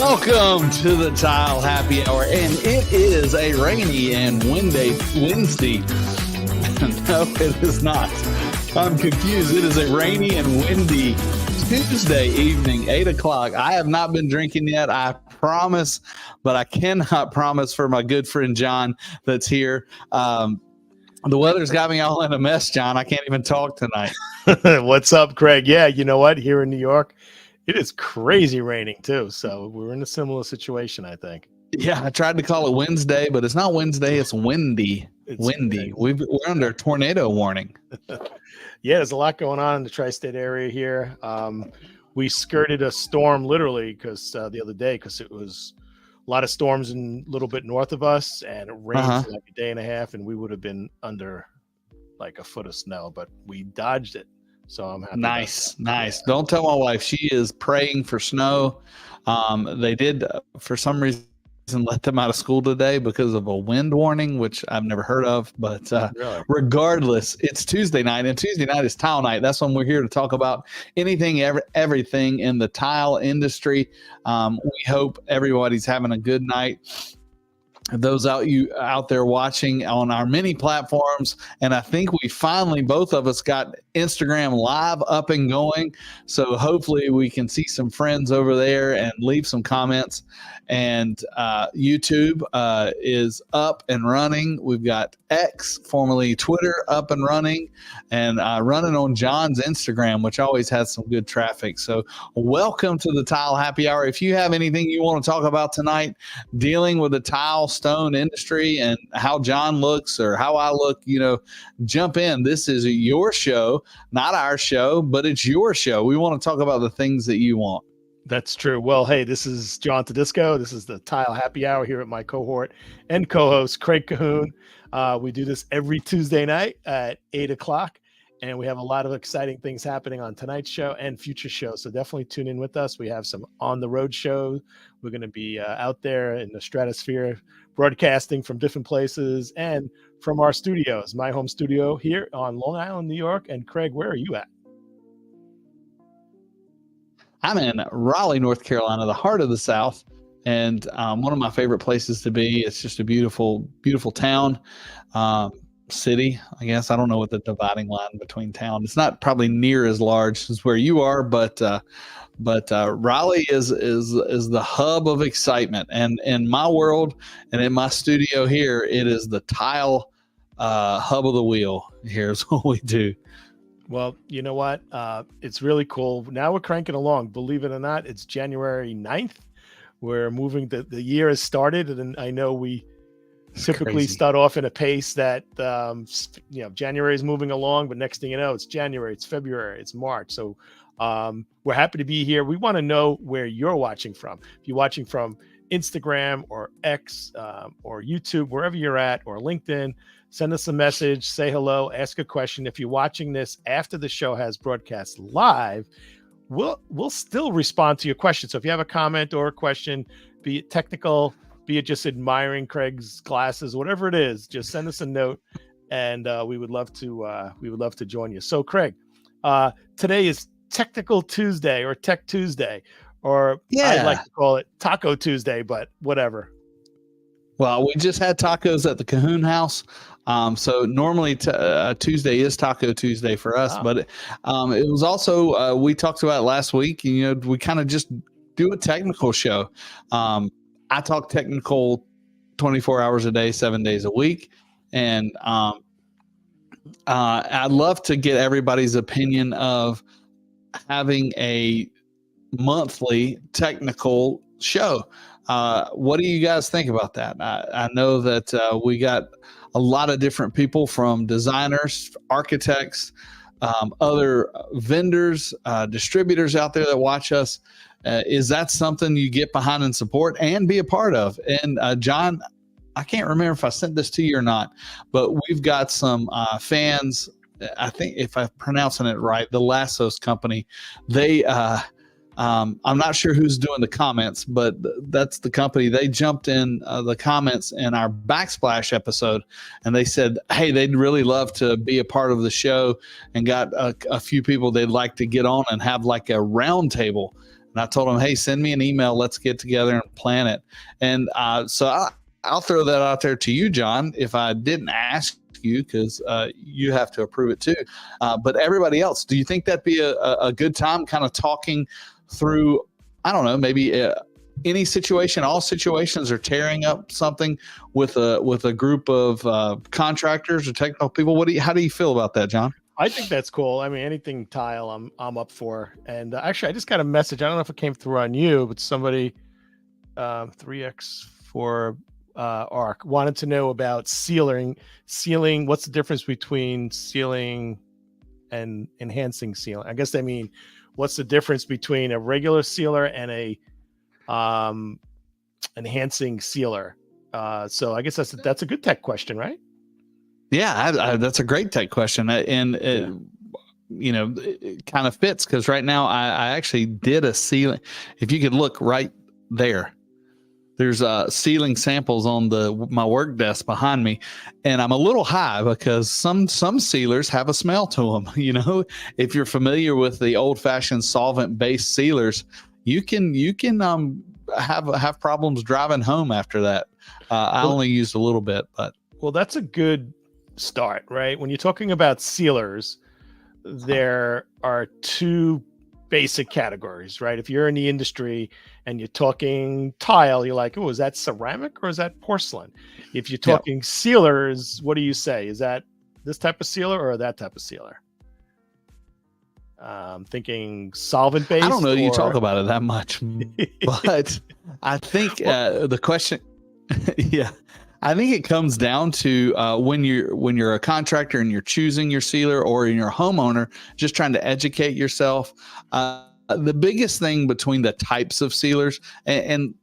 Welcome to the Tile Happy Hour, and it is a rainy and windy Wednesday. No, it is not. I'm confused. It is a rainy and windy Tuesday evening, 8 o'clock. I have not been drinking yet, I promise, but I cannot promise for my good friend John that's here. The weather's got me all in a mess, John. I can't even talk tonight. What's up, Craig? Yeah, you know what? Here in New York, it is crazy raining too. So we're in a similar situation, I think. Yeah, I tried to call it Wednesday, but it's not Wednesday. It's windy. It's windy. We're under a tornado warning. Yeah, there's a lot going on in the tri-state area here. We skirted a storm literally because the other day, because it was a lot of storms in a little bit north of us, and it rained for like a day and a half, and we would have been under like a foot of snow, but we dodged it. So I'm happy. Nice. Don't tell my wife. She is praying for snow. They did, for some reason, let them out of school today because of a wind warning, which I've never heard of. But Really? Regardless, it's Tuesday night, and Tuesday night is tile night. That's when we're here to talk about anything, everything in the tile industry. We hope everybody's having a good night. Those out there watching on our many platforms, and I think we finally, both of us, got Instagram Live up and going, so hopefully we can see some friends over there and leave some comments. And YouTube is up and running. We've got X, formerly Twitter, up and running, and running on John's Instagram, which always has some good traffic. So welcome to the Tile Happy Hour. If you have anything you want to talk about tonight, dealing with the tile stone industry and how John looks or how I look, jump in. This is your show, not our show, but it's your show. We want to talk about the things that you want. That's true. Well, hey, this is John Tedisco. This is the Tile Happy Hour here at my cohort and co-host, Craig Cahoon. We do this every Tuesday night at 8 o'clock, and we have a lot of exciting things happening on tonight's show and future shows. So definitely tune in with us. We have some on-the-road shows. We're going to be out there in the stratosphere, broadcasting from different places and from our studios, my home studio here on Long Island, New York. And Craig, where are you at? I'm in Raleigh, North Carolina, the heart of the South, and one of my favorite places to be. It's just a beautiful, beautiful town, city, I guess. I don't know what the dividing line between town. It's not probably near as large as where you are, but Raleigh is the hub of excitement. And in my world and in my studio here, it is the tile hub of the wheel. Here's what we do. Well, you know what? It's really cool. Now we're cranking along. Believe it or not, it's January 9th. We're moving. The year has started, and I know we typically start off in a pace that, January is moving along, but next thing you know, it's January, it's February, it's March. So we're happy to be here. We want to know where you're watching from. If you're watching from Instagram or X or YouTube, wherever you're at, or LinkedIn, send us a message, say hello, ask a question. If you're watching this after the show has broadcast live, we'll still respond to your question. So if you have a comment or a question, be it technical, be it just admiring Craig's glasses, whatever it is, just send us a note, and we would love to join you. So Craig, today is Technical Tuesday or Tech Tuesday, or I like to call it Taco Tuesday, but whatever. Well, we just had tacos at the Cahoon house. So normally Tuesday is Taco Tuesday for us, but it was also, we talked about it last week, we kind of just do a technical show. I talk technical 24 hours a day, 7 days a week. And I'd love to get everybody's opinion of having a monthly technical show. What do you guys think about that? I know that we got a lot of different people, from designers, architects, other vendors, distributors out there that watch us. Is that something you get behind and support and be a part of? And John, I can't remember if I sent this to you or not, but we've got some fans. I think if I'm pronouncing it right, the Lassos company, they I'm not sure who's doing the comments, but that's the company. They jumped in the comments in our Backsplash episode, and they said, hey, they'd really love to be a part of the show, and got a few people they'd like to get on and have like a round table. And And I told them, hey, send me an email. Let's get together and plan it. And I'll throw that out there to you, John, if I didn't ask you, because you have to approve it too. But everybody else, do you think that'd be a good time kind of talking through, I don't know, maybe any situation, all situations, or tearing up something with a group of contractors or technical people? How do you feel about that, John? I think that's cool. I mean, anything tile, I'm up for. And actually, I just got a message. I don't know if it came through on you, but somebody 3x4 ARC wanted to know about sealing. What's the difference between sealing and enhancing sealing? I guess they mean, what's the difference between a regular sealer and a enhancing sealer? So I guess that's a good tech question, right? Yeah, that's a great tech question, and it kind of fits, because right now I actually did a sealing. If you could look right there, there's sealing samples on my work desk behind me, and I'm a little high because some sealers have a smell to them. If you're familiar with the old-fashioned solvent-based sealers, you can have problems driving home after that. I only used a little bit, but that's a good start, right? When you're talking about sealers, there are two basic categories, right? If you're in the industry and you're talking tile, you're like, oh, is that ceramic or is that porcelain? If you're talking sealers, what do you say? Is that this type of sealer or that type of sealer? Thinking solvent based. I don't know. You talk about it that much, but I think the question, yeah. I think it comes down to when you're a contractor and you're choosing your sealer, or you're a homeowner just trying to educate yourself. The biggest thing between the types of sealers, and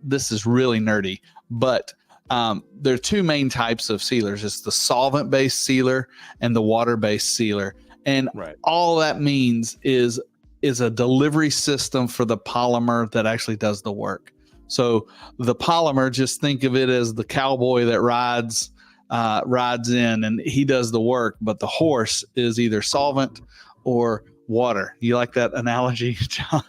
this is really nerdy, but there are two main types of sealers. It's the solvent-based sealer and the water-based sealer. And all that means is a delivery system for the polymer that actually does the work. So the polymer, just think of it as the cowboy that rides in, and he does the work, but the horse is either solvent or water. You like that analogy, John?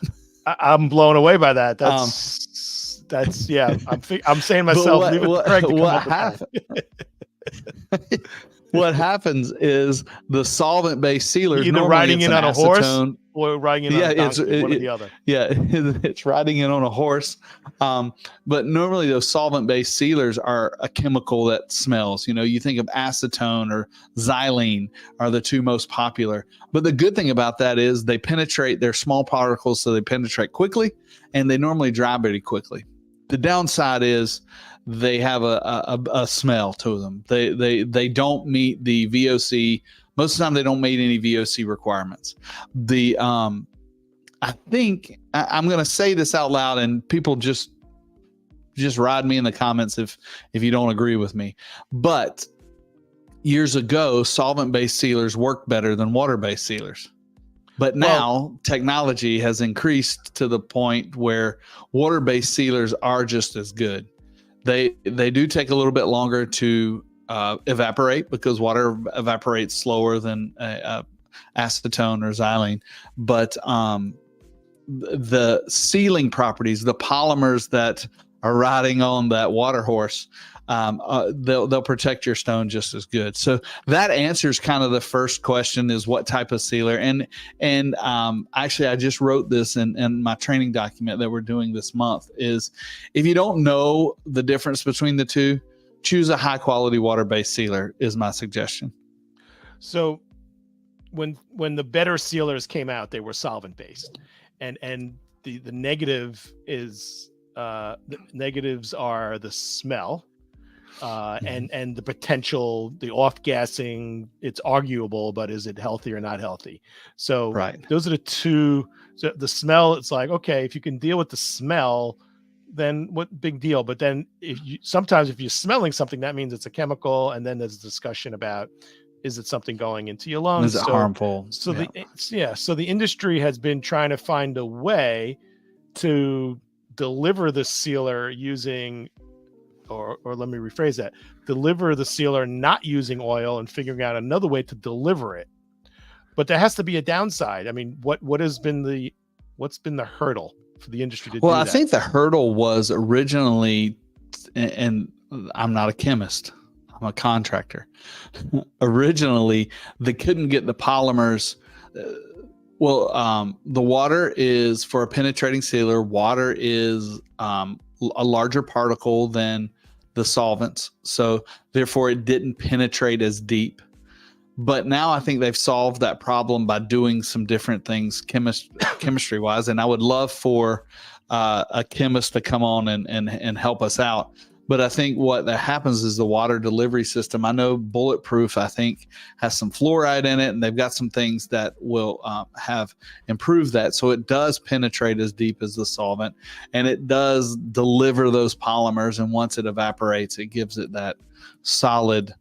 I'm blown away by that. That's yeah. I'm saying to myself, leave it to Craig to come up with that. What happens is the solvent-based sealers, either riding in on a horse or riding in on a donkey, one or the other. Yeah, it's riding in on a horse. But normally those solvent-based sealers are a chemical that smells. You think of acetone or xylene are the two most popular. But the good thing about that is they penetrate. They're small particles, so they penetrate quickly, and they normally dry very quickly. The downside is they have a smell to them. They don't meet the VOC. Most of the time, they don't meet any VOC requirements. I think I'm going to say this out loud, and people just ride me in the comments if you don't agree with me. But years ago, solvent-based sealers worked better than water-based sealers. But now technology has increased to the point where water-based sealers are just as good. They do take a little bit longer to evaporate, because water evaporates slower than acetone or xylene. But the sealing properties, the polymers that are riding on that water horse, they'll protect your stone just as good. So that answers kind of the first question, is what type of sealer. And actually, I just wrote this in my training document that we're doing this month, is if you don't know the difference between the two, choose a high quality water-based sealer is my suggestion. So when the better sealers came out, they were solvent based, and the negative is the negatives are the smell. And the potential, the off gassing, it's arguable, but is it healthy or not healthy? So those are the two. So the smell, it's like, okay, if you can deal with the smell, then what big deal? But then sometimes if you're smelling something, that means it's a chemical. And then there's a discussion about, is it something going into your lungs? Is it harmful? So so the industry has been trying to find a way to deliver the sealer using, or let me rephrase that, deliver the sealer not using oil, and figuring out another way to deliver it. But there has to be a downside. I mean, what has been What's been the hurdle for the industry to Well, do I that? think the hurdle was originally, and I'm not a chemist, I'm a contractor. Originally, they couldn't get the polymers. The water is, for a penetrating sealer, water is a larger particle than the solvents. So therefore, it didn't penetrate as deep. But now I think they've solved that problem by doing some different things chemistry wise. And I would love for a chemist to come on and help us out. But I think what that happens is the water delivery system. I know Bulletproof, I think, has some fluoride in it, and they've got some things that will have improved that. So it does penetrate as deep as the solvent, and it does deliver those polymers. And once it evaporates, it gives it that solid.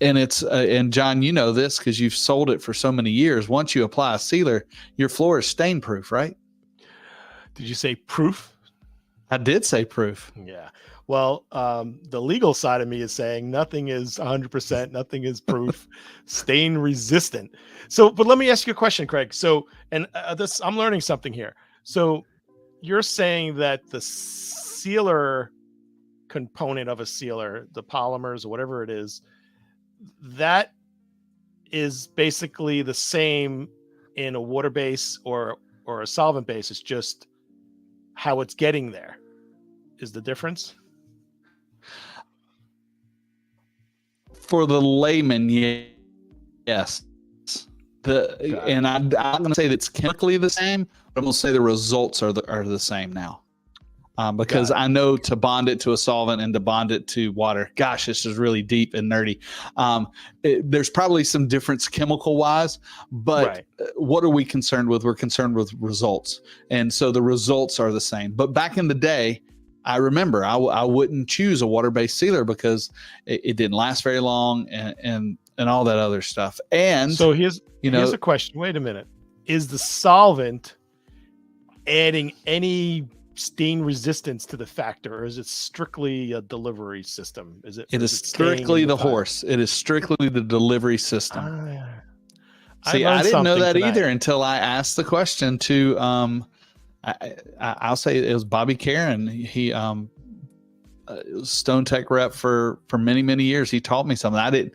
And it's and John, you know this because you've sold it for so many years. Once you apply a sealer, your floor is stain proof, right? Did you say proof? I did say proof. Yeah. Well, the legal side of me is saying nothing is 100%, nothing is proof, stain resistant. So, but let me ask you a question, Craig. So, and I'm learning something here. So, you're saying that the sealer component of a sealer, the polymers or whatever it is, that is basically the same in a water base or a solvent base. It's just how it's getting there is the difference. For the layman, yes. And I'm going to say that it's chemically the same, but I'm going to say the results are the same now. Because I know to bond it to a solvent and to bond it to water. Gosh, this is really deep and nerdy. There's probably some difference chemical wise, but what are we concerned with? We're concerned with results. And so the results are the same. But back in the day, I remember I wouldn't choose a water-based sealer because it didn't last very long and all that other stuff. And so here's a question. Wait a minute. Is the solvent adding any stain resistance to the factor, or is it strictly a delivery system? It is strictly the horse. It is strictly the delivery system. See, I didn't know that either until I asked the question to I'll say it was Bobby Karen. He Stone Tech rep for many years. He taught me something. I didn't,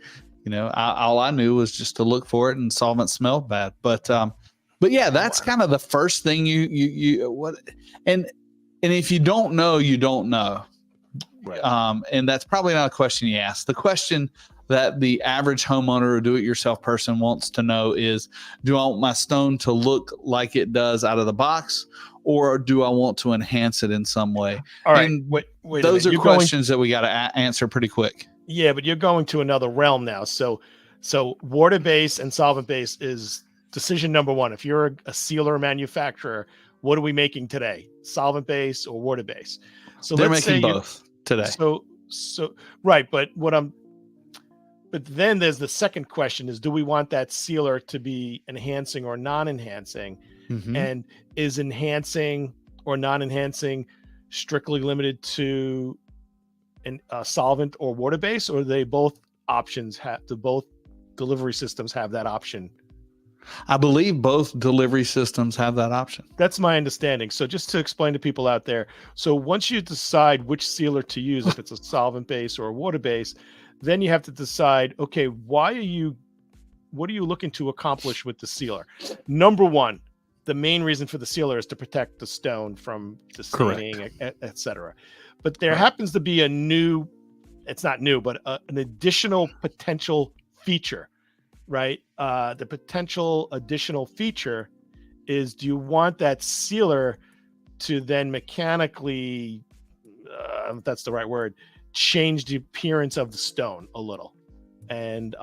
all I knew was just to look for it, and solvent smelled bad. But yeah, that's kind of the first thing and if you don't know, you don't know. Right. And that's probably not a question you ask. The question that the average homeowner or do-it-yourself person wants to know is, do I want my stone to look like it does out of the box, or do I want to enhance it in some way? All right. And wait those are questions that we got to answer pretty quick. Yeah, but you're going to another realm now. So water-based and solvent-based is decision number one. If you're a sealer manufacturer, what are we making today? Solvent-based or water-based? So they're making both today. So right, but then there's the second question is, do we want that sealer to be enhancing or non-enhancing? Mm-hmm. And is enhancing or non-enhancing strictly limited to a solvent or water-based, or they both options both delivery systems have that option? I believe both delivery systems have that option. That's my understanding. So just to explain to people out there, so once you decide which sealer to use, if it's a solvent base or a water base, then you have to decide, okay, what are you looking to accomplish with the sealer? Number one, the main reason for the sealer is to protect the stone from the staining, et cetera. But there happens to be it's not new, but an additional potential feature. Right. The potential additional feature is, do you want that sealer to then mechanically, if that's the right word, change the appearance of the stone a little? And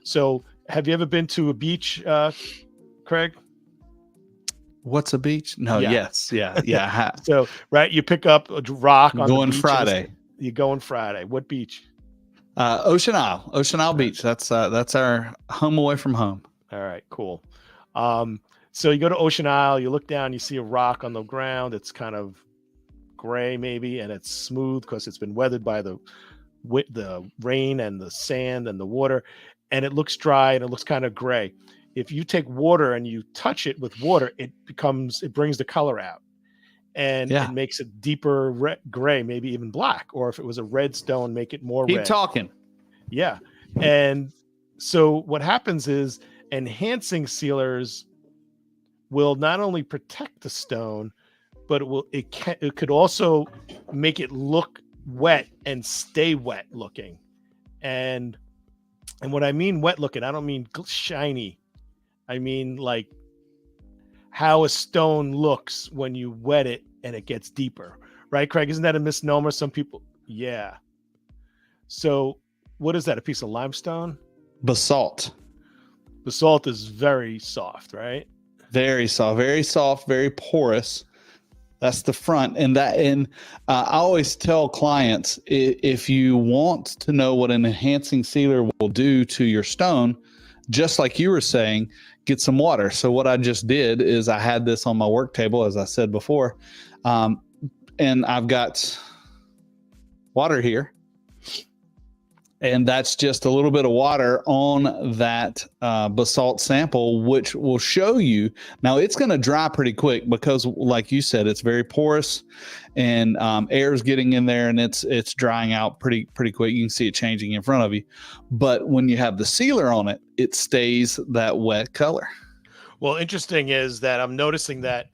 so have you ever been to a beach, Craig? What's a beach? No. Yeah. Yes. Yeah. So, right. You pick up a rock on going the beach Friday. You're going Friday. What beach? Ocean Isle Beach. That's our home away from home. All right, cool. So you go to Ocean Isle, you look down, you see a rock on the ground. It's kind of gray maybe, and it's smooth because it's been weathered by the rain and the sand and the water, and it looks dry and it looks kind of gray. if you take water and you touch it with water, it brings the color out, and Yeah. it makes it deeper gray, maybe even black. Or if it was a red stone, make it more Keep red. talking. Yeah. And so what happens is enhancing sealers will not only protect the stone, but it could also make it look wet and stay wet looking. And what I mean wet looking, I don't mean shiny. I mean like how a stone looks when you wet it and it gets deeper, right, Craig? Isn't that a misnomer? Some people, yeah. So what is that? A piece of limestone? Basalt. Basalt is very soft, right? Very soft, very porous. That's the front. And I always tell clients, if you want to know what an enhancing sealer will do to your stone, just like you were saying, get some water. So what I just did is I had this on my work table, as I said before, and I've got water here. And that's just a little bit of water on that basalt sample, which will show you. Now, it's going to dry pretty quick because, like you said, it's very porous, and air is getting in there, and it's drying out pretty quick. You can see it changing in front of you. But when you have the sealer on it, it stays that wet color. Well, interesting is that I'm noticing that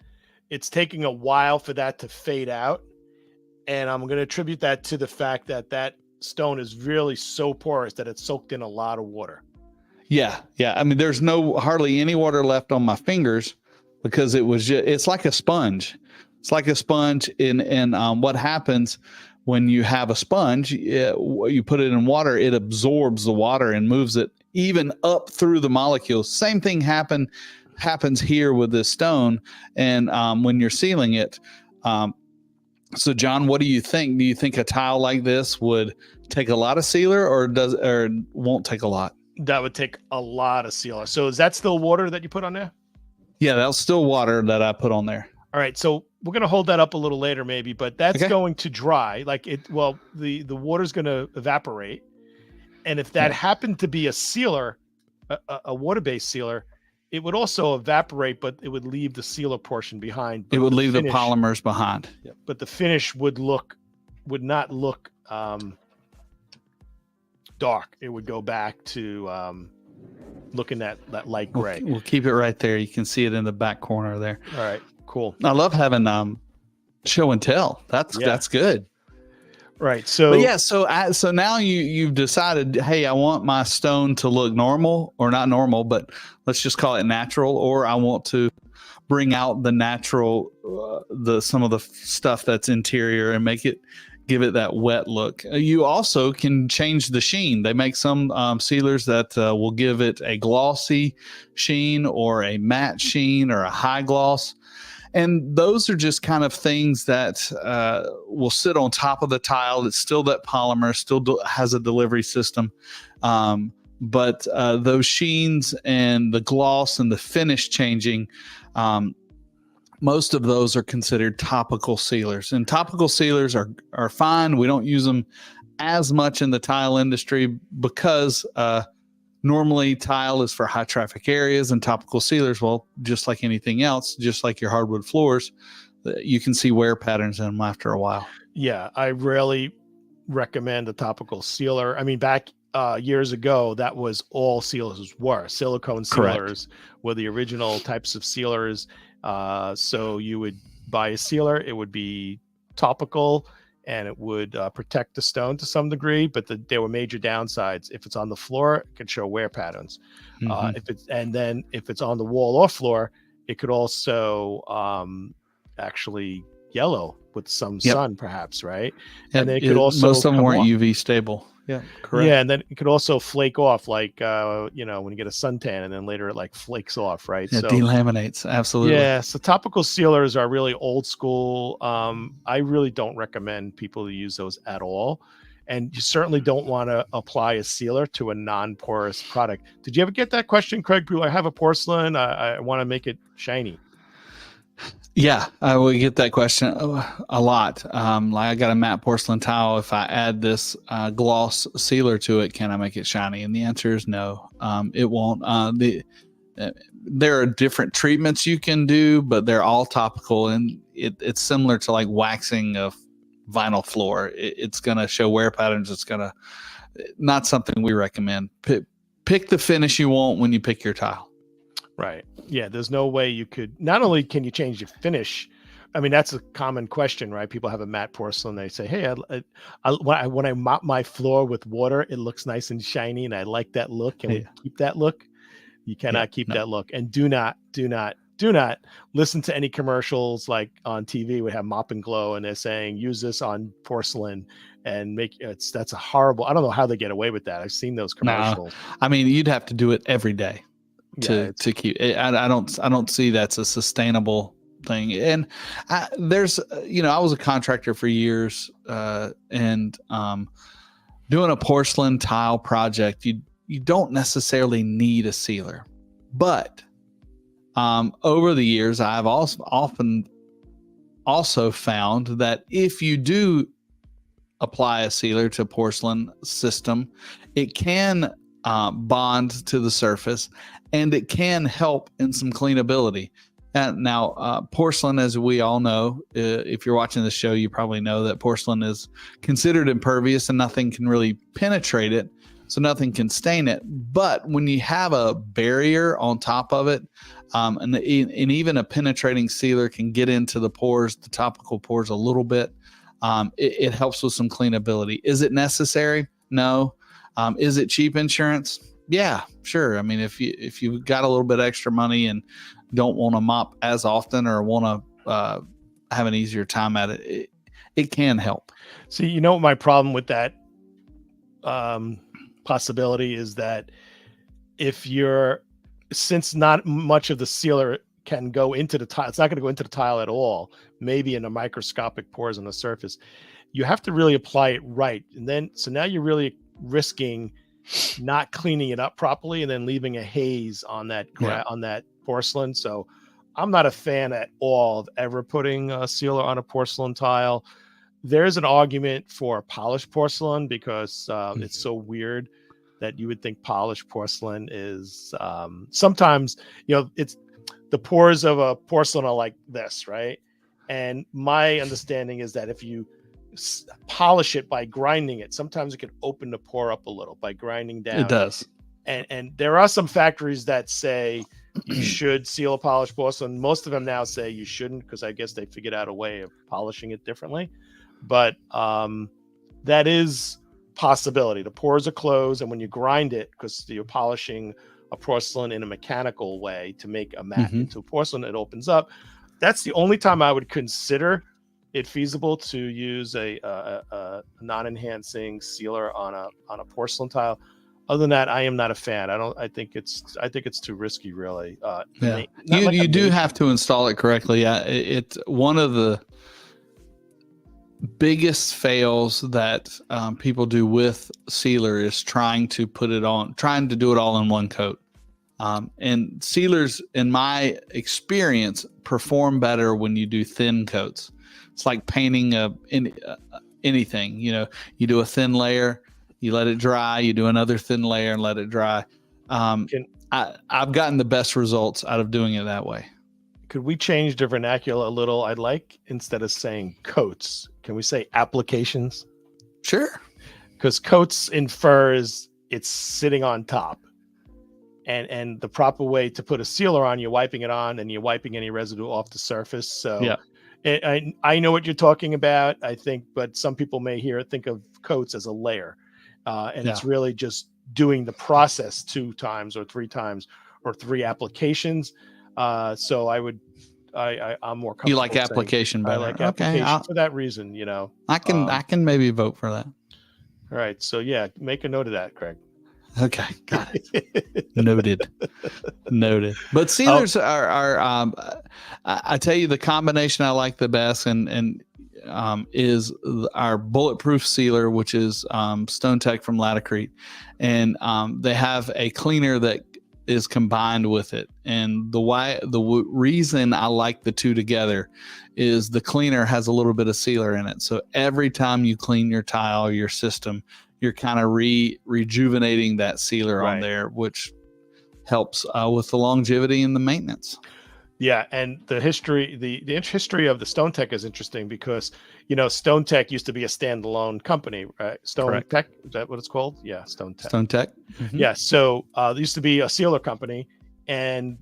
it's taking a while for that to fade out, and I'm going to attribute that to the fact that stone is really so porous that it's soaked in a lot of water. Yeah. I mean, there's hardly any water left on my fingers because it's like a sponge. It's like a sponge. And what happens when you have a sponge, you put it in water, it absorbs the water and moves it even up through the molecules. Same thing happens here with this stone. And when you're sealing it, so John, what do you think? Do you think a tile like this would take a lot of sealer or won't take a lot? That would take a lot of sealer. So is that still water that you put on there? Yeah, that's still water that I put on there. All right. So we're going to hold that up a little later maybe, but that's going to dry. Like the water's going to evaporate. And if that happened to be a sealer, a water-based sealer, it would also evaporate, but it would leave the sealer portion behind. It would leave the polymers behind. Yep. But the finish would not look dark. It would go back to looking at that light gray. We'll keep it right there. You can see it in the back corner there. All right, cool. I love having show and tell. That's good. Right. So so now you've decided, hey, I want my stone to look normal, or not normal, but let's just call it natural, or I want to bring out the natural, some of the stuff that's interior and give it that wet look. You also can change the sheen. They make some sealers that will give it a glossy sheen or a matte sheen or a high gloss. And those are just kind of things that will sit on top of the tile. It's still that polymer, still has a delivery system. But those sheens and the gloss and the finish changing, most of those are considered topical sealers. And topical sealers are fine. We don't use them as much in the tile industry because normally tile is for high traffic areas, and topical sealers, well, just like anything else, just like your hardwood floors, you can see wear patterns in them after a while. Yeah, I rarely recommend a topical sealer. I mean, back years ago, that was all sealers were. Silicone sealers were the original types of sealers. So you would buy a sealer, it would be topical, and it would protect the stone to some degree, but there were major downsides. If it's on the floor, it could show wear patterns. Mm-hmm. If it's on the wall or floor, it could also actually yellow with some sun, perhaps, right? Yep. And then it could also most of them weren't UV stable. Yeah, correct. Yeah, and then it could also flake off, like when you get a suntan, and then later it like flakes off, right? Yeah, so delaminates, absolutely. Yeah, so topical sealers are really old school. I really don't recommend people to use those at all, and you certainly don't want to apply a sealer to a non-porous product. Did you ever get that question, Craig? I have a porcelain. I want to make it shiny. Yeah, I would get that question a lot. Like, I got a matte porcelain tile. If I add this gloss sealer to it, can I make it shiny? And the answer is no. It won't. there are different treatments you can do, but they're all topical, and it's similar to like waxing of vinyl floor. It's going to show wear patterns. It's going to not something we recommend. Pick the finish you want when you pick your tile. Right. Yeah. There's no way you could. Not only can you change your finish. I mean, that's a common question, right? People have a matte porcelain. They say, "Hey, when I mop my floor with water, it looks nice and shiny, and I like that look. Can we keep that look?" You cannot keep that look. And do not listen to any commercials like on TV. We have Mop and Glow, and they're saying use this on porcelain and that's a horrible. I don't know how they get away with that. I've seen those commercials. I mean, you'd have to do it every day to keep it. I don't see that's a sustainable thing. And I was a contractor for years, and doing a porcelain tile project, you don't necessarily need a sealer, but over the years, I've often found that if you do apply a sealer to a porcelain system, it can bond to the surface, and it can help in some cleanability. Now, porcelain, as we all know, if you're watching the show, you probably know that porcelain is considered impervious and nothing can really penetrate it. So nothing can stain it. But when you have a barrier on top of it, and even a penetrating sealer can get into the pores, the topical pores a little bit, it helps with some cleanability. Is it necessary? No. Is it cheap insurance? Yeah, sure. I mean, if you've got a little bit extra money and don't want to mop as often or want to have an easier time at it, it can help. See, my problem with that possibility is that since not much of the sealer can go into the tile, it's not going to go into the tile at all, maybe in a microscopic pores on the surface. You have to really apply it right. And so now you're really risking not cleaning it up properly and then leaving a haze on that porcelain. So I'm not a fan at all of ever putting a sealer on a porcelain tile. There's an argument for polished porcelain because it's so weird that you would think polished porcelain is sometimes, it's the pores of a porcelain are like this, right? And my understanding is that if you polish it by grinding it, sometimes it can open the pore up a little by grinding down. It does. And there are some factories that say you should seal a polished porcelain. Most of them now say you shouldn't, because I guess they figured out a way of polishing it differently. But that is possibility. The pores are closed, and when you grind it, because you're polishing a porcelain in a mechanical way to make a mat into porcelain, it opens up. That's the only time I would consider it feasible to use a non-enhancing sealer on a porcelain tile. Other than that, I am not a fan. I think it's too risky, really. You do have to install it correctly. It's one of the biggest fails that people do with sealer is trying to do it all in one coat. And sealers, in my experience, perform better when you do thin coats. It's like painting anything. You do a thin layer, you let it dry, you do another thin layer and let it dry. I've gotten the best results out of doing it that way. Could we change the vernacular a little? I'd like, instead of saying coats, can we say applications? Sure. Because coats infers it's sitting on top. And the proper way to put a sealer on, you're wiping it on and you're wiping any residue off the surface. So yeah. I know what you're talking about, I think, but some people may think of coats as a layer. And it's really just doing the process 2 times or 3 times or 3 applications. So I'm more comfortable. You like application better. I like application for that reason, I can maybe vote for that. All right. So yeah, make a note of that, Craig. Okay, got it. Noted. But sealers are I tell you, the combination I like the best and is our bulletproof sealer, which is Stone Tech from Laticrete, and they have a cleaner that is combined with it. And the reason I like the two together is the cleaner has a little bit of sealer in it. So every time you clean your tile or your system, you're kind of rejuvenating that sealer on there, which helps with the longevity and the maintenance. Yeah, and the history, the history of the Stone Tech is interesting because Stone Tech used to be a standalone company, right? Stone Tech, is that what it's called? Yeah, Stone Tech. Stone Tech. Mm-hmm. Yeah, so there used to be a sealer company, and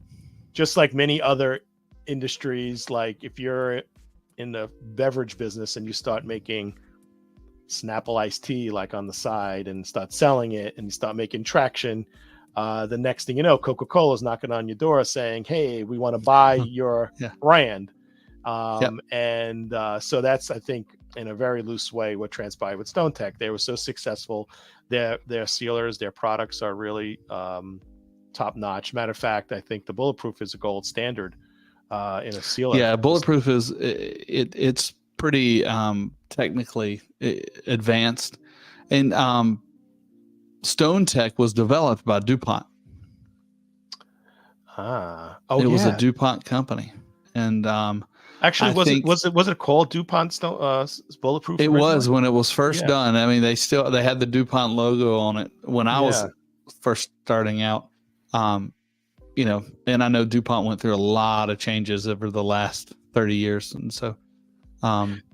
just like many other industries, like if you're in the beverage business and you start making Snapple iced tea like on the side and start selling it and you start making traction, the next thing you know, Coca-Cola is knocking on your door saying, hey, we want to buy your brand. And so that's, I think, in a very loose way, what transpired with Stone Tech. They were so successful. Their sealers, their products are really top notch. Matter of fact, I think the Bulletproof is a gold standard in a sealer. Yeah, Bulletproof is it's pretty technically advanced, and Stone Tech was developed by DuPont. It was a DuPont company, and actually, was it called DuPont Bulletproof? It was when it was first done. I mean, they had the DuPont logo on it when I was first starting out. And I know DuPont went through a lot of changes over the last 30 years, and so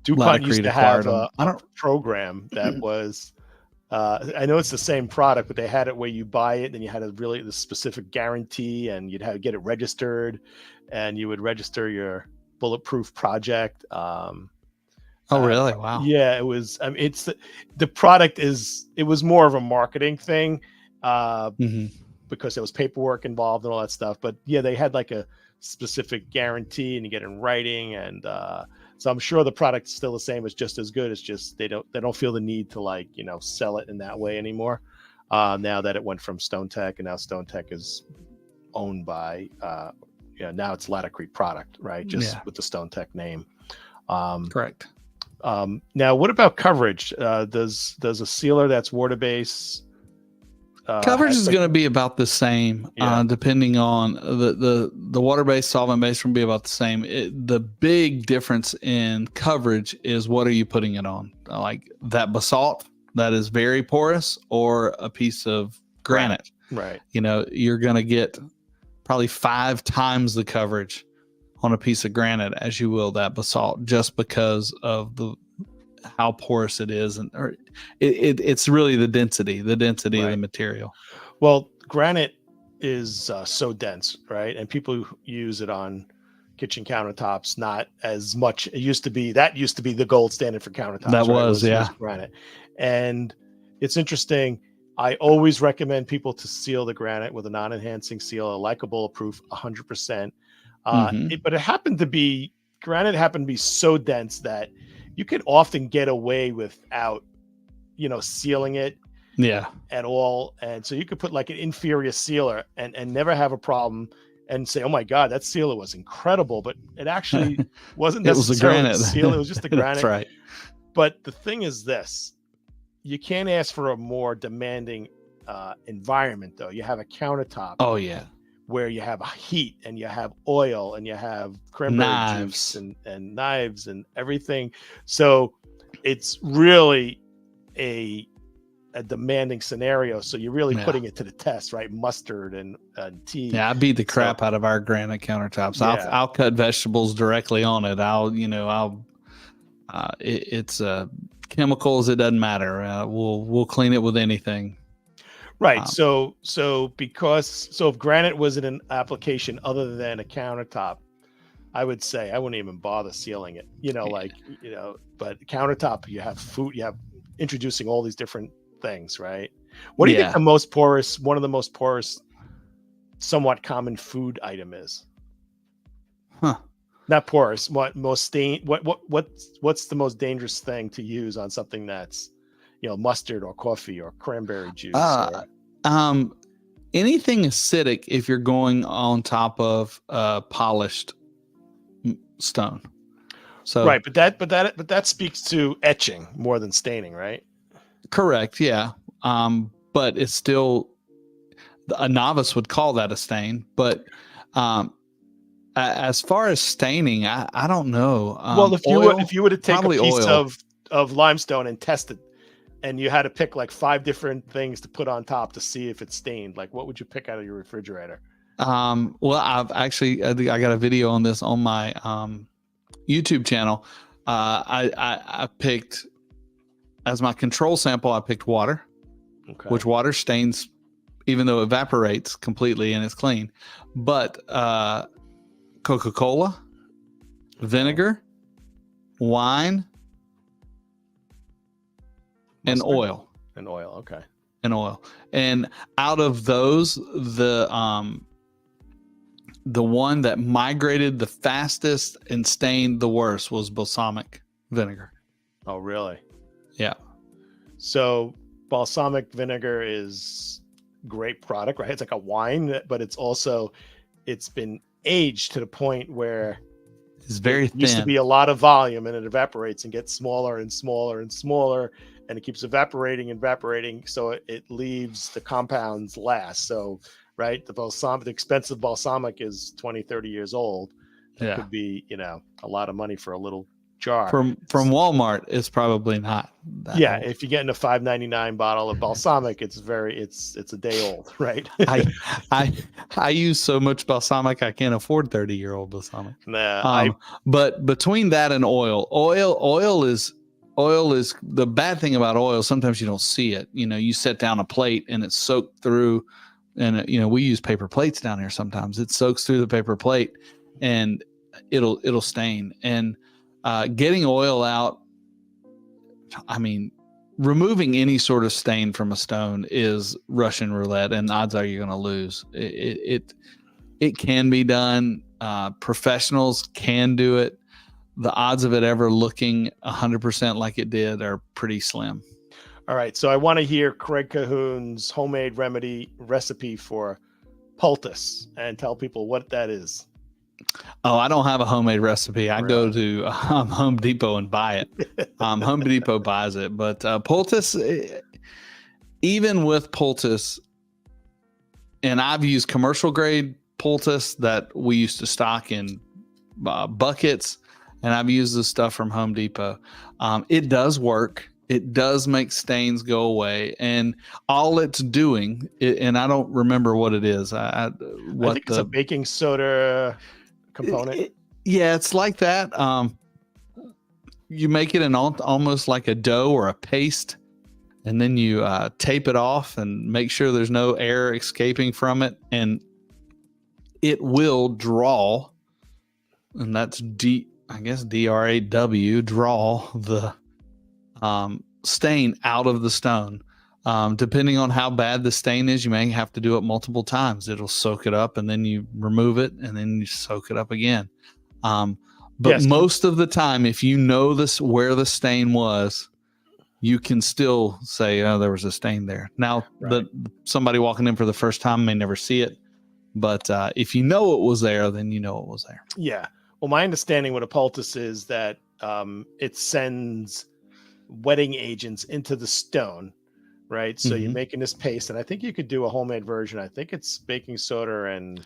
DuPont used to have a program that was. I know it's the same product, but they had it where you buy it and you had the specific guarantee, and you'd have to get it registered, and you would register your Bulletproof project. Really? Wow. Yeah, it was. I mean, it's the product is. It was more of a marketing thing because there was paperwork involved and all that stuff. But yeah, they had like a specific guarantee, and you get it in writing, and so I'm sure the product is still the same. It's just as good. It's just they don't feel the need to sell it in that way anymore. Now that it went from Stone Tech, and now Stone Tech is owned by now it's Ladder Creek product, right? Just with the Stone Tech name. Correct. Now, what about coverage? Does a sealer that's water based coverage is going to be about the same, depending on the water-based, solvent-based will be about the same. The big difference in coverage is what are you putting it on? Like that basalt that is very porous, or a piece of granite. Right. You're going to get probably 5 times the coverage on a piece of granite as you will that basalt, just because of how porous it is, and it's really the density of the material. Well, granite is so dense, right? And people use it on kitchen countertops, not as much. That used to be the gold standard for countertops. That was granite. And it's interesting. I always recommend people to seal the granite with a non-enhancing sealer, like a Bulletproof, 100%. But granite happened to be so dense that you could often get away without, sealing it at all. And so you could put like an inferior sealer and never have a problem and say, oh my God, that sealer was incredible. But it actually wasn't necessarily granite sealer. It was just the granite. That's right. But the thing is this, you can't ask for a more demanding environment though. You have a countertop. Oh yeah. Where you have heat and you have oil and you have cranberry juice and knives and everything. So it's really a demanding scenario. So you're really putting it to the test, right? Mustard and tea. Yeah, I beat the crap out of our granite countertops. I'll cut vegetables directly on it. It's chemicals. It doesn't matter. We'll clean it with anything. Right. So if granite was in an application other than a countertop, I would say I wouldn't even bother sealing it, but countertop, you have food, you have introducing all these different things, right? What do you think one of the most porous, somewhat common food item is? Not porous. What's the most dangerous thing to use on something that's, mustard or coffee or cranberry juice? Anything acidic if you're going on top of polished stone. So right, but that speaks to etching more than staining, right? Correct. Yeah. But it's still, a novice would call that a stain, but as far as staining, I don't know. Well, if you were to take a piece of limestone and test it and you had to pick like 5 different things to put on top to see if it's stained, like what would you pick out of your refrigerator? Well, I've actually, I got a video on this on my YouTube channel. I picked, as my control sample, I picked water, which water stains even though it evaporates completely and it's clean. But Coca-Cola, vinegar, wine, and oil. And oil, okay. And oil. And out of those, the one that migrated the fastest and stained the worst was balsamic vinegar. Oh, really? Yeah. So balsamic vinegar is great product, right? It's like a wine, but it's been aged to the point where it's very thin. Used to be a lot of volume, and it evaporates and gets smaller and smaller and smaller, and it keeps evaporating and evaporating, so it leaves the compounds last. So, right, the expensive balsamic is 20, 30 years old. It could be, a lot of money for a little jar. From Walmart, it's probably not that old. If you get in a $5.99 bottle of balsamic, it's a day old, right? I use so much balsamic I can't afford 30-year-old balsamic. Nah, but between that and oil is the bad thing about oil. Sometimes you don't see it. You set down a plate and it's soaked through, and we use paper plates down here. Sometimes it soaks through the paper plate and it'll stain. And getting oil out, I mean, removing any sort of stain from a stone is Russian roulette, and odds are you're going to lose. It can be done. Professionals can do it. The odds of it ever looking 100% like it did are pretty slim. All right, so I want to hear Craig Cahoon's homemade recipe for poultice, and tell people what that is. Oh, I don't have a homemade recipe. I go to Home Depot and buy it. Home Depot buys it. But poultice, even with poultice, and I've used commercial grade poultice that we used to stock in buckets, and I've used the stuff from Home Depot. It does work. It does make stains go away, and all it's doing, and I don't remember what it is. I think it's a baking soda component. It's like that. You make it in almost like a dough or a paste, and then you tape it off and make sure there's no air escaping from it, and it will draw, and that's DRAW, draw the stain out of the stone. Depending on how bad the stain is, you may have to do it multiple times. It'll soak it up, and then you remove it, and then you soak it up again. But most of the time, if you know where the stain was, you can still say, "Oh, there was a stain there." Now, somebody walking in for the first time may never see it, but if you know it was there, then you know it was there. Yeah. Well, my understanding with a poultice is that it sends wetting agents into the stone, right? So you're making this paste, and I think you could do a homemade version. I think it's baking soda and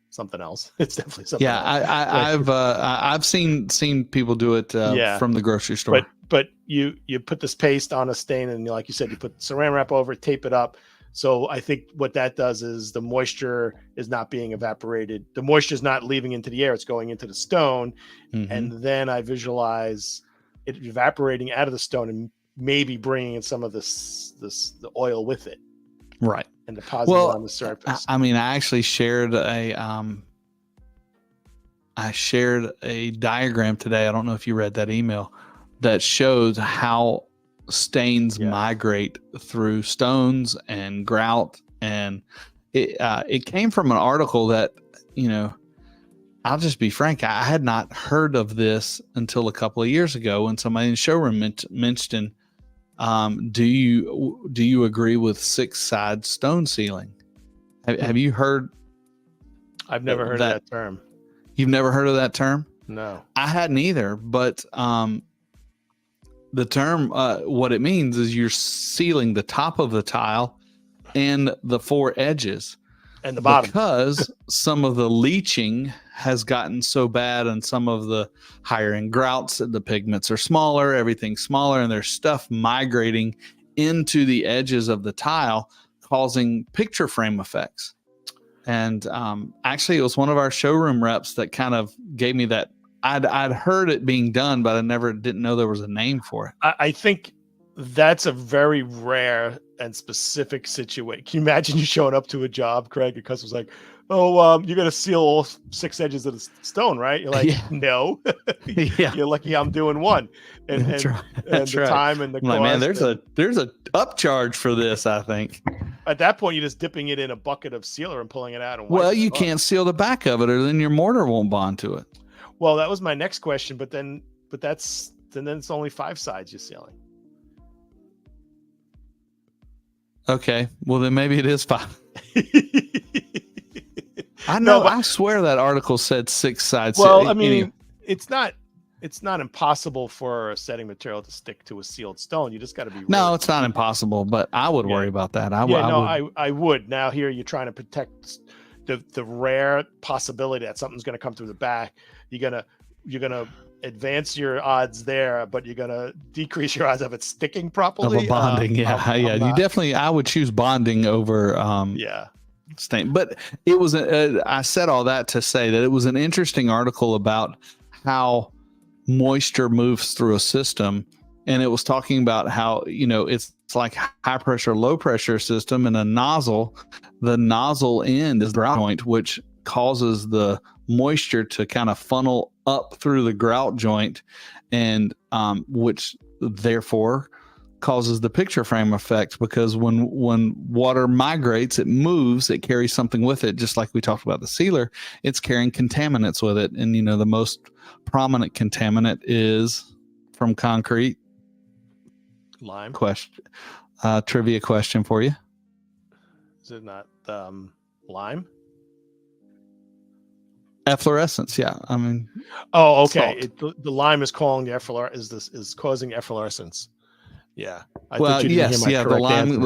something else. It's definitely something else. I've seen people do it from the grocery store. But you put this paste on a stain, and like you said, you put saran wrap over it, tape it up. So I think what that does is the moisture is not being evaporated. The moisture is not leaving into the air. It's going into the stone. And then I visualize it evaporating out of the stone and maybe bringing in some of the oil with it. Right. And depositing it on the surface. I mean, I actually shared a diagram today. I don't know if you read that email that shows how stains migrate through stones and grout, and it came from an article that, I'll just be frank, I had not heard of this until a couple of years ago when somebody in the showroom mentioned, do you agree with 6-side stone sealing? Have you heard? I've never heard of that term. You've never heard of that term? No, I hadn't either, but the term, what it means is you're sealing the top of the tile and the 4 edges and the bottom, because some of the leaching has gotten so bad, and some of the higher end grouts, the pigments are smaller, everything's smaller, and there's stuff migrating into the edges of the tile, causing picture frame effects. And actually, it was one of our showroom reps that kind of gave me that. I'd heard it being done, but I didn't know there was a name for it. I think that's a very rare and specific situation. Can you imagine you showing up to a job, Craig, and customer's like, "Oh, you're gonna seal all 6 edges of the stone, right?" You're like, Yeah. "No, Yeah. you're lucky I'm doing one." And That's right. and the time and the cost. Like, man, there's a upcharge for this, I think. At that point, you're just dipping it in a bucket of sealer and pulling it out. And well, you can't seal the back of it, or then your mortar won't bond to it. Well, that was my next question, but then it's only 5 sides you're sealing. Okay, well then maybe it is 5. I know. I swear that article said 6 sides. Well, I mean, it's not impossible for a setting material to stick to a sealed stone. You just got to be. No, it's not impossible, but I would worry about that. I would. Now here you're trying to protect the rare possibility that something's going to come through the back. You're gonna advance your odds there, but you're gonna decrease your odds of it sticking properly. Of a bonding, You definitely. I would choose bonding over. Stain. But it was. I said all that to say that it was an interesting article about how moisture moves through a system, and it was talking about how it's like high pressure, low pressure system, and a nozzle. The nozzle end is the grout joint, which causes the moisture to kind of funnel up through the grout joint, and which therefore causes the picture frame effect, because when water migrates, it moves, it carries something with it, just like we talked about the sealer. It's carrying contaminants with it, and the most prominent contaminant is from concrete. Lime. Trivia question for you. Is it not lime? Efflorescence, yeah. I mean, oh, okay. The lime is calling the is causing efflorescence. Yeah. The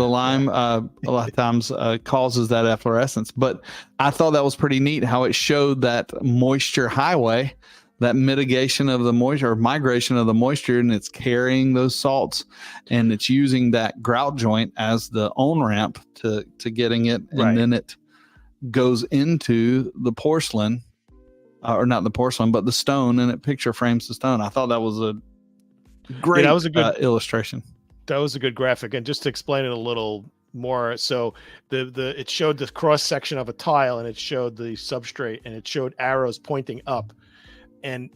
lime a lot of times causes that efflorescence. But I thought that was pretty neat how it showed that moisture highway, that mitigation of the moisture or migration of the moisture, and it's carrying those salts, and it's using that grout joint as the on-ramp to getting it, and then it goes into the porcelain. Or not the porcelain, but the stone, and it picture frames the stone. I thought that was a great illustration. That was a good graphic. And just to explain it a little more, so it showed the cross section of a tile, and it showed the substrate, and it showed arrows pointing up, and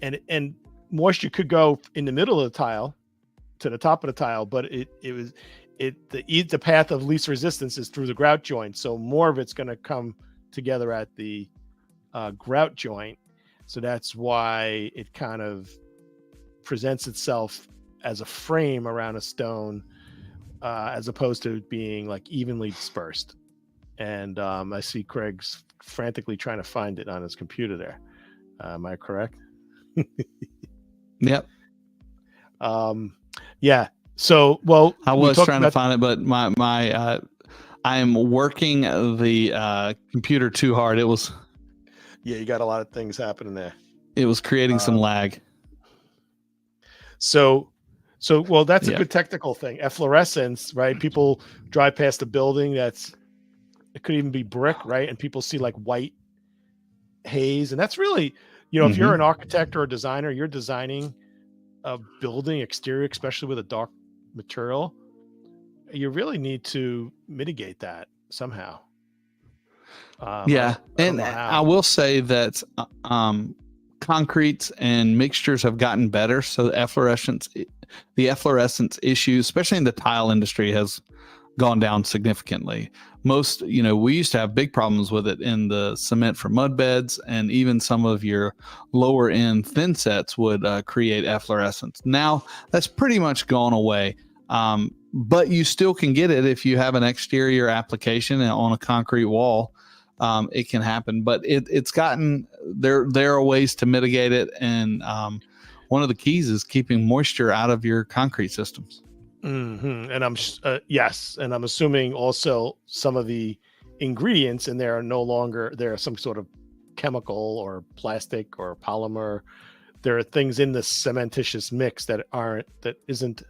moisture could go in the middle of the tile to the top of the tile, but the path of least resistance is through the grout joint, so more of it's going to come together at the grout joint. So that's why it kind of presents itself as a frame around a stone, as opposed to being like evenly dispersed. And I see Craig's frantically trying to find it on his computer there. Am I correct? Yep. Yeah. So, well, I was trying to find it, but my I am working the computer too hard. It was. Yeah, you got a lot of things happening there. It was creating some lag. So well, that's a good technical thing. Efflorescence, right? People drive past a building it could even be brick, right? And people see like white haze. And that's really, if you're an architect or a designer, you're designing a building exterior, especially with a dark material, you really need to mitigate that somehow. I will say that concretes and mixtures have gotten better, so the efflorescence issue, especially in the tile industry, has gone down significantly. Most, we used to have big problems with it in the cement for mud beds, and even some of your lower end thin sets would create efflorescence. Now that's pretty much gone away. But you still can get it if you have an exterior application on a concrete wall. It can happen, but it's gotten there. There are ways to mitigate it, and one of the keys is keeping moisture out of your concrete systems. Mm-hmm. And I'm assuming also some of the ingredients in there are no longer there. Are some sort of chemical or plastic or polymer. There are things in this cementitious mix that isn't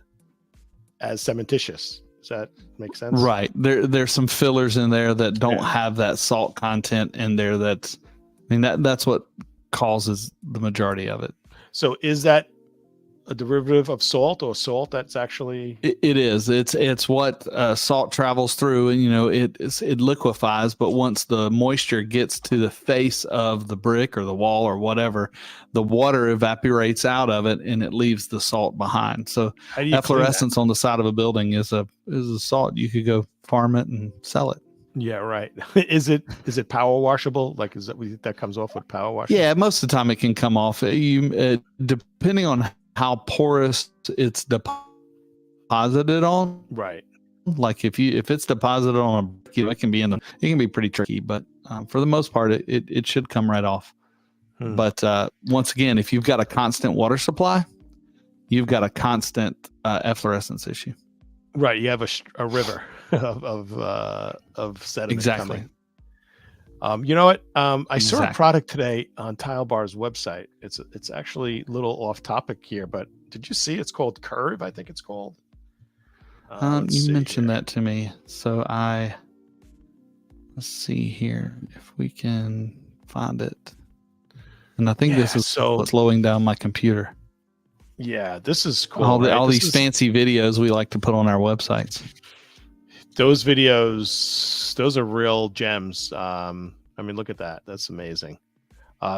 as cementitious. Does that make sense? Right. There's some fillers in there that don't have that salt content in there. That's what causes the majority of it. So is that a derivative of salt, or salt that's actually? It is. It's what salt travels through, and it liquefies. But once the moisture gets to the face of the brick or the wall or whatever, the water evaporates out of it and it leaves the salt behind. So How do you efflorescence on the side of a building is a salt. You could go farm it and sell it. Yeah, right. Is it power washable? Like, is that comes off with power wash? Yeah, most of the time it can come off. Depending on how porous it's deposited on. Right. Like if it's deposited on it can be pretty tricky, but for the most part, it should come right off. But once again, if you've got a constant water supply, you've got a constant efflorescence issue. Right. You have a river of sediment. Exactly. Coming. You know what? I saw a product today on Tile Bar's website. It's actually a little off topic here, but did you see? It's called Curve, I think it's called. You mentioned that to me, so let's see here if we can find it. And I think this is slowing down my computer. Yeah, this is cool. All these fancy videos we like to put on our websites. Those videos, those are real gems. Look at that. That's amazing.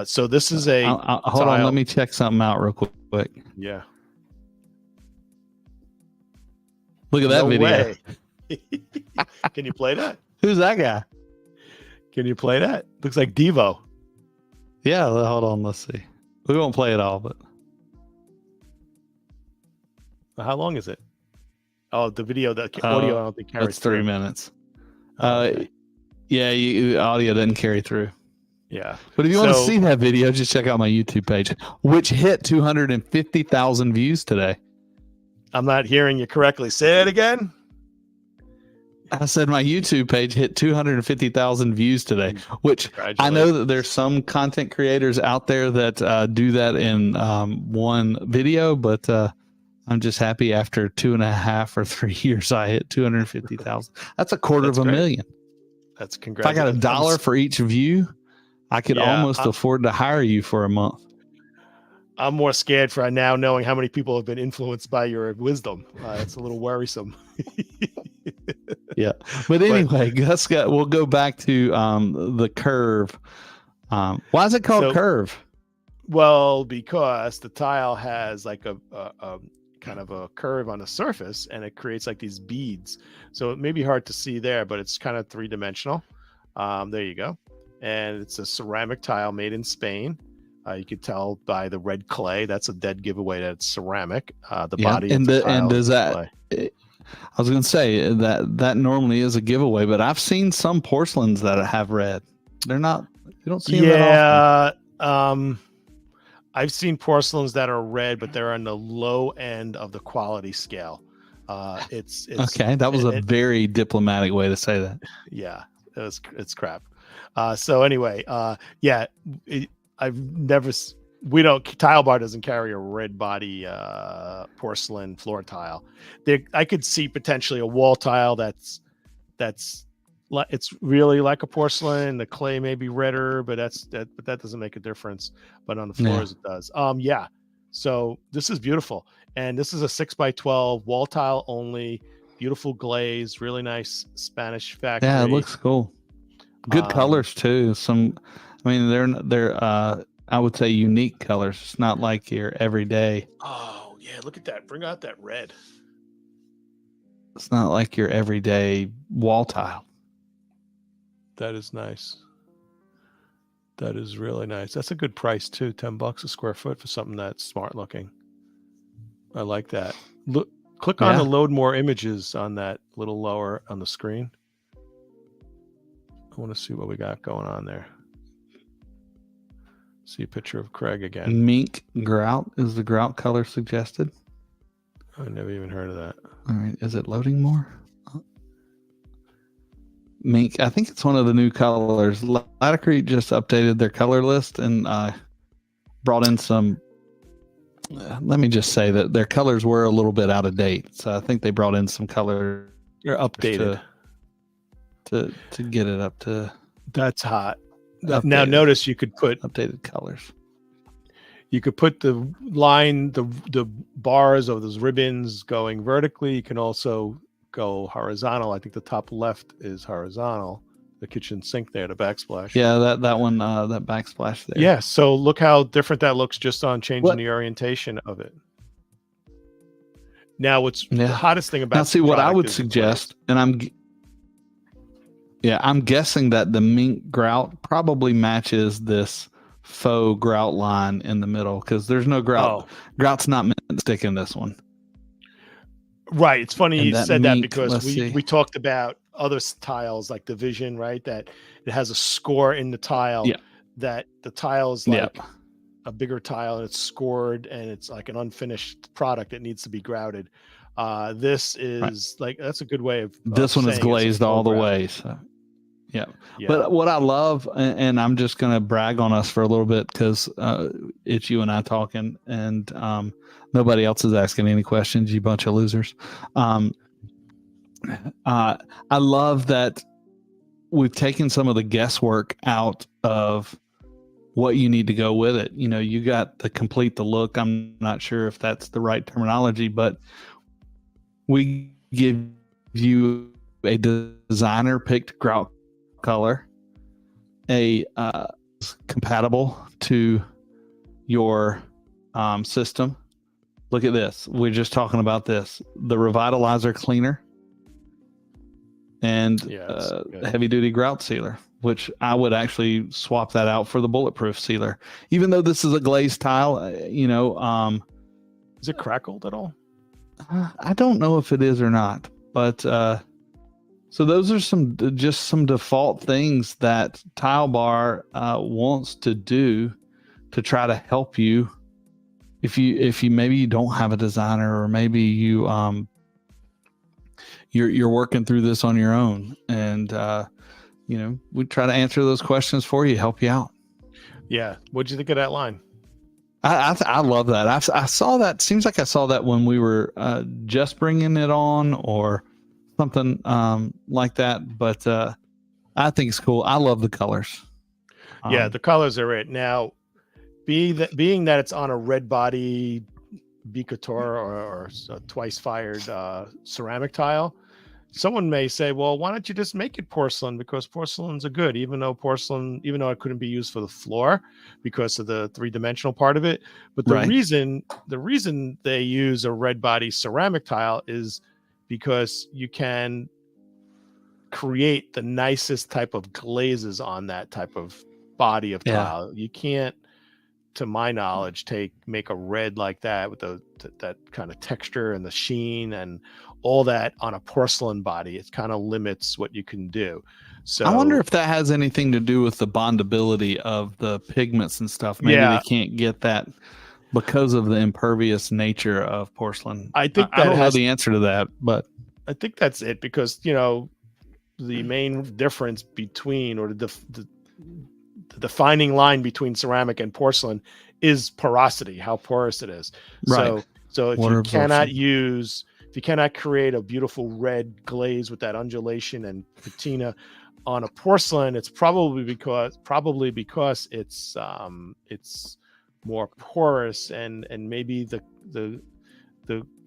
So this is a hold on. Let me check something out real quick. Yeah. Look at that video. Can you play that? Who's that guy? Can you play that? Looks like Devo. Yeah. Hold on. Let's see. We won't play it all, but how long is it? Oh, the video, the audio, I don't think carries. It's 3 minutes. Okay. Yeah, audio doesn't carry through. Yeah. But if you want to see that video, just check out my YouTube page, which hit 250,000 views today. I'm not hearing you correctly. Say it again. I said my YouTube page hit 250,000 views today, which I know that there's some content creators out there that do that in one video, but I'm just happy after 2.5 or 3 years, I hit 250,000. That's a quarter of a million. That's congratulations. If I got $1 for each view, I could almost afford to hire you for a month. I'm more scared for now knowing how many people have been influenced by your wisdom. It's a little worrisome. Yeah. But anyway, we'll go back to the curve. Why is it called curve? Well, because the tile has like a kind of a curve on the surface, and it creates like these beads. So it may be hard to see there, but it's kind of 3-dimensional. There you go. And it's a ceramic tile made in Spain. You could tell by the red clay. That's a dead giveaway that it's ceramic. The body of the tile does that clay. I was going to say that normally is a giveaway, but I've seen some porcelains that have red. They're not. You don't see them that often. I've seen porcelains that are red, but they're on the low end of the quality scale. It's okay. That was a very diplomatic way to say that. Yeah, it's crap. So anyway, Tile Bar doesn't carry a red body porcelain floor tile. I could see potentially a wall tile that's it's really like a porcelain. The clay may be redder, but that doesn't make a difference. But on the floors, it does. So this is beautiful, and this is a 6x12 wall tile only. Beautiful glaze, really nice Spanish factory. Yeah, it looks cool. Good colors too. They're I would say unique colors. It's not like your everyday. Oh yeah, look at that! Bring out that red. It's not like your everyday wall tile. That is nice. That is really nice. That's a good price too. $10 a square foot for something that's smart looking. I like that. Look, click on the load more images on that little lower on the screen. I want to see what we got going on there. See a picture of Craig again. Mink grout is the grout color suggested. I never even heard of that. All right. Is it loading more? Mink. I think it's one of the new colors. Latacrete just updated their color list and brought in some. Let me just say that their colors were a little bit out of date, so I think they brought in some colors. You're updated to get it up to. That's hot. Updated. Now notice you could put updated colors. You could put the line, the bars of those ribbons going vertically. You can also go horizontal. I think the top left is horizontal. The kitchen sink there, the backsplash. Yeah, that one, that backsplash there. Yeah, so look how different that looks just on changing the orientation of it. Now, what's the hottest thing about now? See, what I would suggest, and I'm guessing that the mink grout probably matches this faux grout line in the middle, because there's no grout. Grout's not meant to stick in this one. Right. It's funny you said that, because we talked about other tiles like the Vision, right? That it has a score in the tile. Yeah. That the tile is like a bigger tile and it's scored and it's like an unfinished product that needs to be grouted. This is like, that's a good way of this one is glazed all the way. So yeah. But what I love, and I'm just going to brag on us for a little bit, because it's you and I talking, and nobody else is asking any questions, you bunch of losers. I love that we've taken some of the guesswork out of what you need to go with it. You know, you got to complete the look. I'm not sure if that's the right terminology, but we give you a designer picked grout color, a compatible to your system. Look at this. We're just talking about this. The Revitalizer cleaner and heavy duty grout sealer, which I would actually swap that out for the bulletproof sealer. Even though this is a glazed tile, is it crackled at all? I don't know if it is or not, but so those are some default things that Tile Bar wants to do to try to help you. If you maybe you don't have a designer, or maybe you're working through this on your own, and we try to answer those questions for you, help you out. Yeah. What'd you think of that line? I love that. I saw that. Seems like I saw that when we were just bringing it on, or something like that. But I think it's cool. I love the colors. The colors are it. Now, being that it's on a red body Bicator or twice fired ceramic tile, someone may say, well, why don't you just make it porcelain? Because porcelains are good, even though it couldn't be used for the floor because of the 3-dimensional part of it. But the reason they use a red body ceramic tile is because you can create the nicest type of glazes on that type of body of tile. You can't, to my knowledge, make a red like that with that kind of texture and the sheen and all that on a porcelain body. It kind of limits what you can do. So I wonder if that has anything to do with the bondability of the pigments and stuff. Maybe they can't get that because of the impervious nature of porcelain. I think I don't know the answer to that, but I think that's it, because the main difference between, or the defining line between ceramic and porcelain is porosity, how porous it is. Right. So if you cannot create a beautiful red glaze with that undulation and patina on a porcelain, it's probably because it's more porous, and maybe the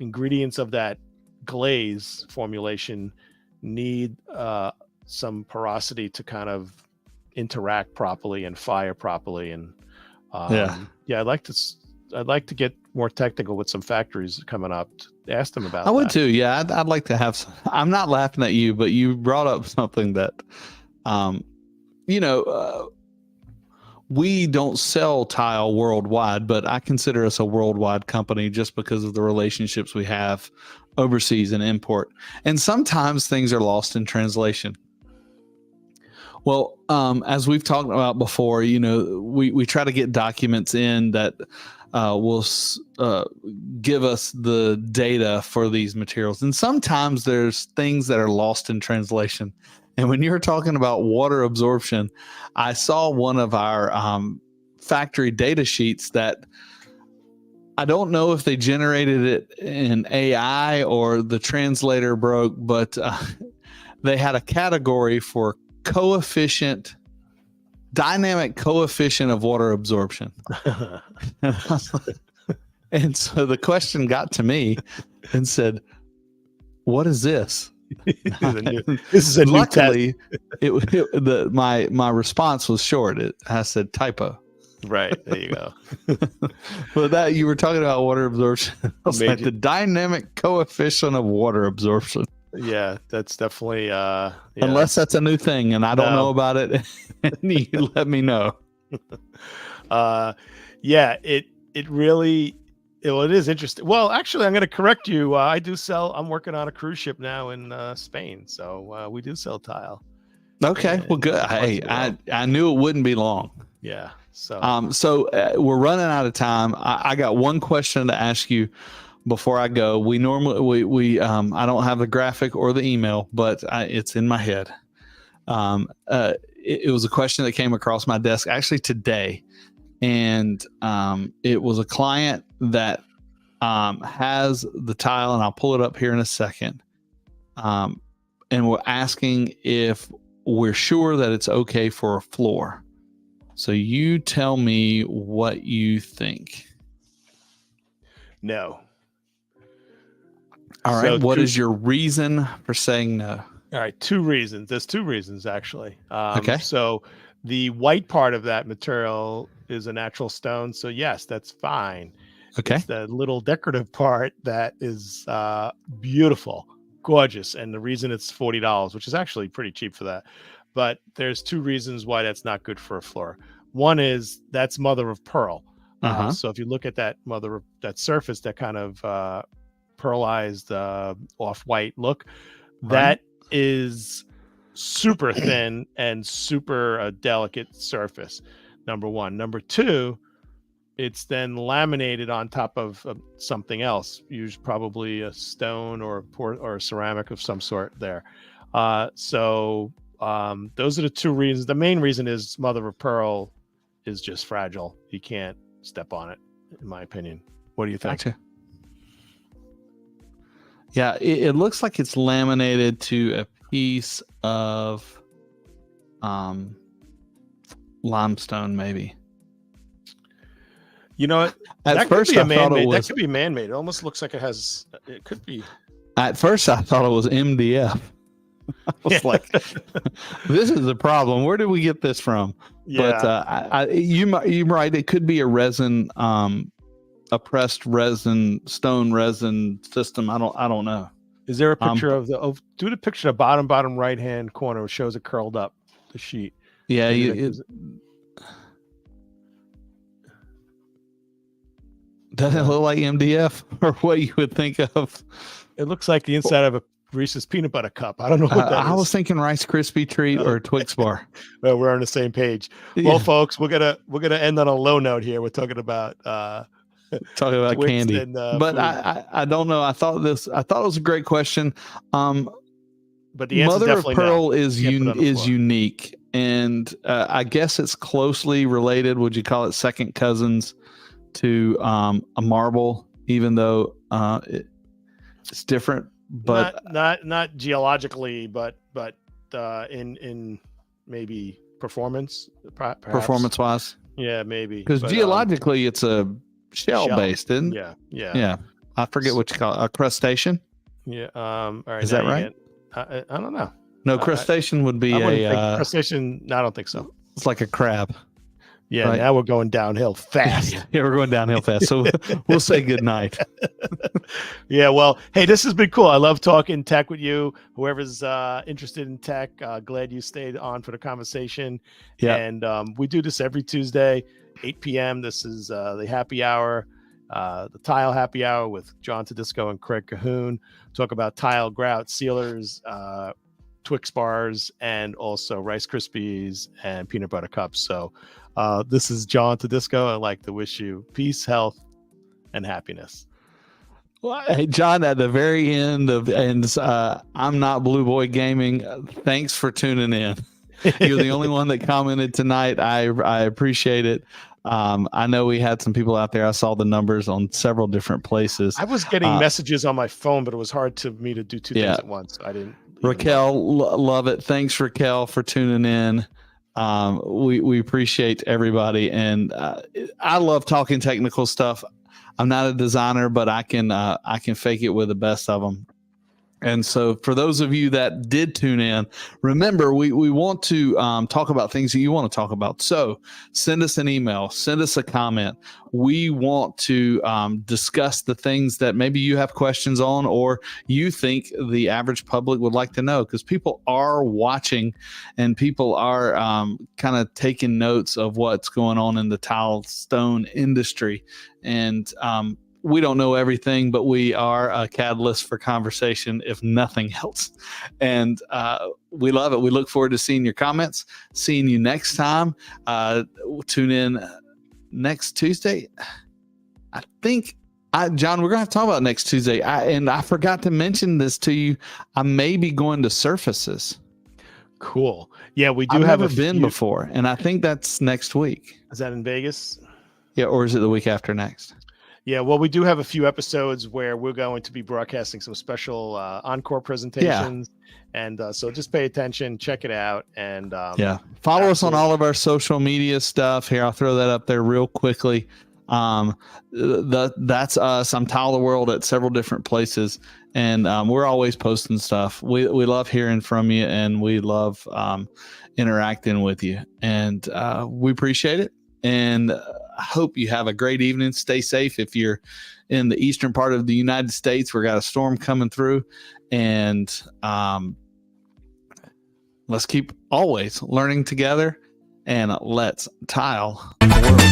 ingredients of that glaze formulation need some porosity to kind of interact properly and fire properly. And I'd like to get more technical with some factories coming up. Ask them about that. I would too. Yeah, I'd like to have some. I'm not laughing at you, but you brought up something that we don't sell tile worldwide, but I consider us a worldwide company just because of the relationships we have overseas and import. And sometimes things are lost in translation. Well, as we've talked about before, we try to get documents in that will give us the data for these materials. And sometimes there's things that are lost in translation. And when you were talking about water absorption, I saw one of our factory data sheets that I don't know if they generated it in AI or the translator broke, but they had a category for dynamic coefficient of water absorption. And so the question got to me and said, what is this? This is a luckily new test. My response was short. I said typo. Right, there you go. Well, that you were talking about water absorption. I was like, the dynamic coefficient of water absorption. Yeah, that's definitely unless that's a new thing and I don't know about it. And you let me know. Yeah, it really. Well, it is interesting. Well, actually, I'm going to correct you. I'm working on a cruise ship now in Spain, so we do sell tile. Okay, well, good. Hey, I knew it wouldn't be long. Yeah. So, we're running out of time. I got one question to ask you before I go. We normally I don't have the graphic or the email, but it's in my head. It was a question that came across my desk actually today. And it was a client that has the tile, and I'll pull it up here in a second. And we're asking if we're sure that it's okay for a floor. So you tell me what you think. No. All right. What is your reason for saying no? All right. 2 reasons. There's 2 reasons, actually. Okay. So the white part of that material is a natural stone. So yes, that's fine. Okay. It's the little decorative part that is beautiful, gorgeous. And the reason it's $40, which is actually pretty cheap for that. But there's 2 reasons why that's not good for a floor. One is that's mother of pearl. So if you look at that that surface, that kind of pearlized off-white look, that is super thin and super delicate surface. Number 1. Number 2, it's then laminated on top of something else, usually probably a stone or a ceramic of some sort there. So those are the 2 reasons. The main reason is mother of pearl is just fragile. You can't step on it, in my opinion. What do you think? Gotcha. Yeah, it looks like it's laminated to a piece of limestone, maybe. You know what? At first, I thought it was. That could be man-made. It almost looks like it could be. At first, I thought it was MDF. I was like, "This is a problem. Where did we get this from?" Yeah. But you're right. It could be a resin, a pressed resin, stone resin system. I don't know. Is there a picture do the picture of bottom right hand corner? It shows it curled up, the sheet. Yeah, doesn't it look like MDF or what you would think of? It looks like the inside of a Reese's peanut butter cup. I don't know what that is. I was thinking Rice Krispie treat or Twix bar. Well, we're on the same page. Yeah. Well, folks, we're gonna end on a low note here. We're talking about candy, but I don't know. I thought it was a great question. But the answer mother of pearl no. is unique, and I guess it's closely related. Would you call it second cousins to a marble, even though it's different? But not geologically, but in maybe performance, perhaps. Performance wise. Yeah, maybe, because geologically it's a shell based, isn't it? Yeah. I forget what you call it, a crustacean. Yeah. All right. Is that right? I don't know. No, crustacean would be crustacean. No, I don't think so. It's like a crab. Yeah, right? Now we're going downhill fast. Yeah, we're going downhill fast. So we'll say good night. Yeah, well, hey, this has been cool. I love talking tech with you. Whoever's interested in tech, glad you stayed on for the conversation. Yeah. And we do this every Tuesday, 8 p.m. This is the happy hour, the tile happy hour with John Tedisco and Craig Cahoon. Talk about tile, grout, sealers, Twix bars, and also Rice Krispies and peanut butter cups. So this is John Tedisco. I'd like to wish you peace, health, and happiness. Well, hey, John, at the very end of, and I'm not Blue Boy Gaming. Thanks for tuning in. You're the only one that commented tonight. I appreciate it. I know we had some people out there. I saw the numbers on several different places. I was getting messages on my phone, but it was hard to me to do two things at once. I didn't. Raquel, love it. Thanks, Raquel, for tuning in. We appreciate everybody, and I love talking technical stuff. I'm not a designer, but I can fake it with the best of them. And so for those of you that did tune in, remember, we want to talk about things that you want to talk about. So send us an email, send us a comment. We want to discuss the things that maybe you have questions on, or you think the average public would like to know, because people are watching and people are kind of taking notes of what's going on in the tile stone industry. And we don't know everything, but we are a catalyst for conversation, if nothing else. And we love it. We look forward to seeing your comments, seeing you next time. Tune in next Tuesday. I think, John, we're going to have to talk about next Tuesday. I forgot to mention this to you. I may be going to Surfaces. Cool. Yeah, we do. I've never been before, and I think that's next week. Is that in Vegas? Yeah, or is it the week after next? Yeah, well, we do have a few episodes where we're going to be broadcasting some special encore presentations. Yeah. And so just pay attention, check it out. And follow us on all of our social media stuff. Here, I'll throw that up there real quickly. That's us. I'm Tile the World at several different places. And we're always posting stuff. We love hearing from you, and we love interacting with you. And we appreciate it. And I hope you have a great evening. Stay safe. If you're in the eastern part of the United States, we've got a storm coming through, and let's keep always learning together, and let's tile the world.